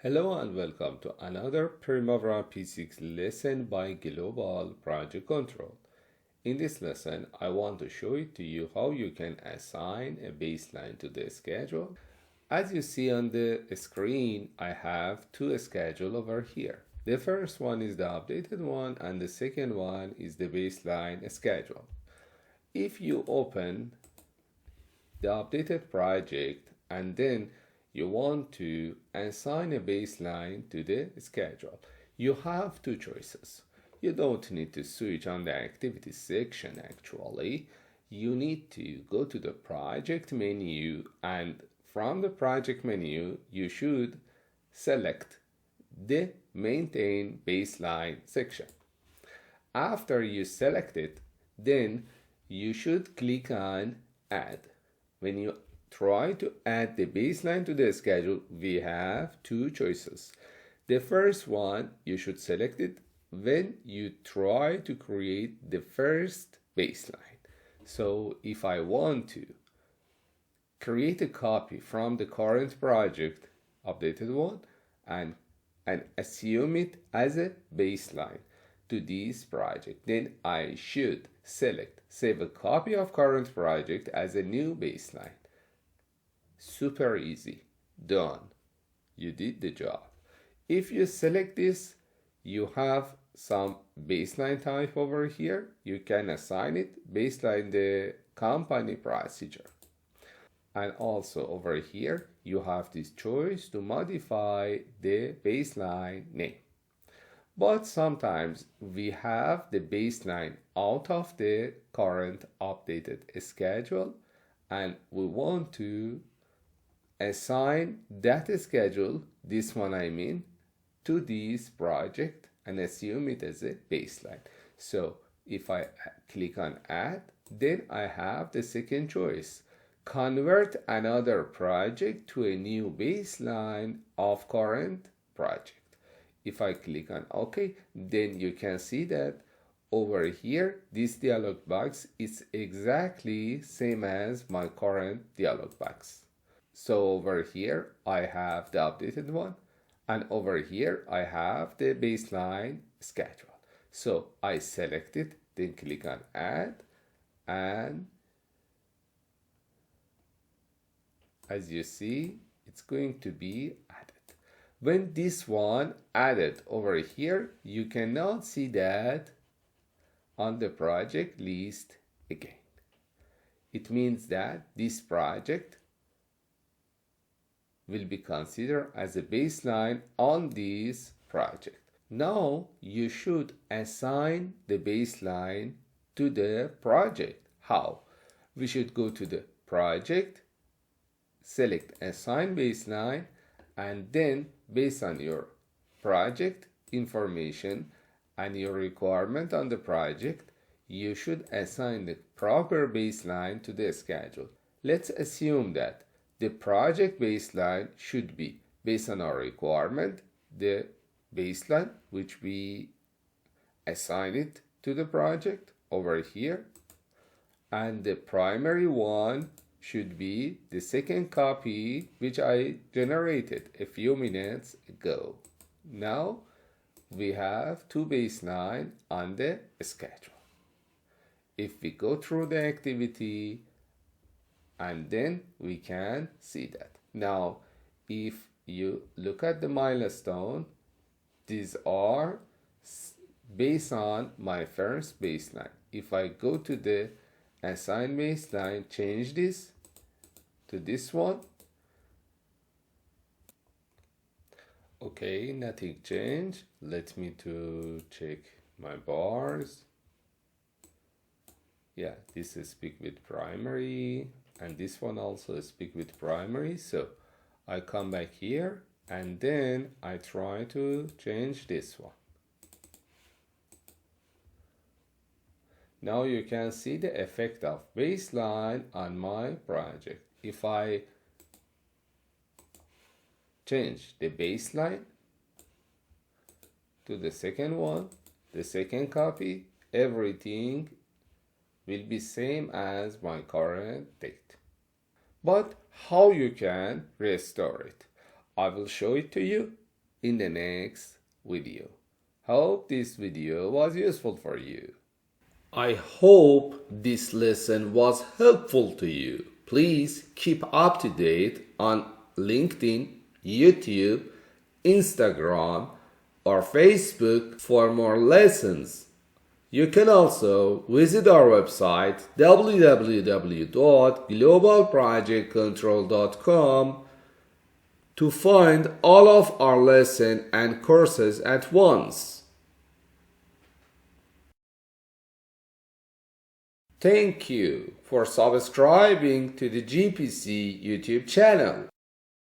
Hello and welcome to another Primavera P6 lesson by Global Project Control. In this lesson, I want to show it to you how you can assign a baseline to the schedule. As you see on the screen, I have two schedules over here. The first one is the updated one and the second one is the baseline schedule. If you open the updated project and then you want to assign a baseline to the schedule, you have two choices. You don't need to switch on the activity section actually. You need to go to the project menu, and from the project menu you should select the maintain baseline section. After you select it, then you should click on add. When you try to add the baseline to the schedule, we have two choices. The first one, you should select it when you try to create the first baseline. So if I want to create a copy from the current project, updated one, and assume it as a baseline to this project, then I should select save a copy of current project as a new baseline. Super easy. Done. You did the job. If you select this, you have some baseline type over here. You can assign it baseline the company procedure. And also over here, you have this choice to modify the baseline name. But sometimes we have the baseline out of the current updated schedule and we want to assign that schedule, this one I mean, to this project and assume it as a baseline. So if I click on add, then I have the second choice. Convert another project to a new baseline of current project. If I click on OK, then you can see that over here, this dialog box is exactly same as my current dialog box. So over here, I have the updated one, and over here, I have the baseline schedule. So I select it, then click on add, and as you see, it's going to be added. When this one added over here, you cannot see that on the project list again. It means that this project will be considered as a baseline on this project. Now you should assign the baseline to the project. How? We should go to the project, select assign baseline, and then based on your project information and your requirement on the project, you should assign the proper baseline to the schedule. Let's assume that the project baseline should be, based on our requirement, the baseline which we assign it to the project over here, and the primary one should be the second copy which I generated a few minutes ago. Now we have two baseline on the schedule. If we go through the activity, and then we can see that. Now, if you look at the milestone, these are based on my first baseline. If I go to the assign baseline, change this to this one. Okay, nothing changed. Let me to check my bars. Yeah, this is speak with primary, and this one also speak with primary. So I come back here and then I try to change this one. Now you can see the effect of baseline on my project. If I change the baseline to the second one, the second copy, everything will be same as my current date. But how you can restore it? I will show it to you. in the next video. Hope this video was useful for you. I hope this lesson was helpful to you. Please keep up to date on LinkedIn, YouTube, Instagram, or Facebook for more lessons. You can also visit our website www.globalprojectcontrol.com to find all of our lessons and courses at once. Thank you for subscribing to the GPC YouTube channel.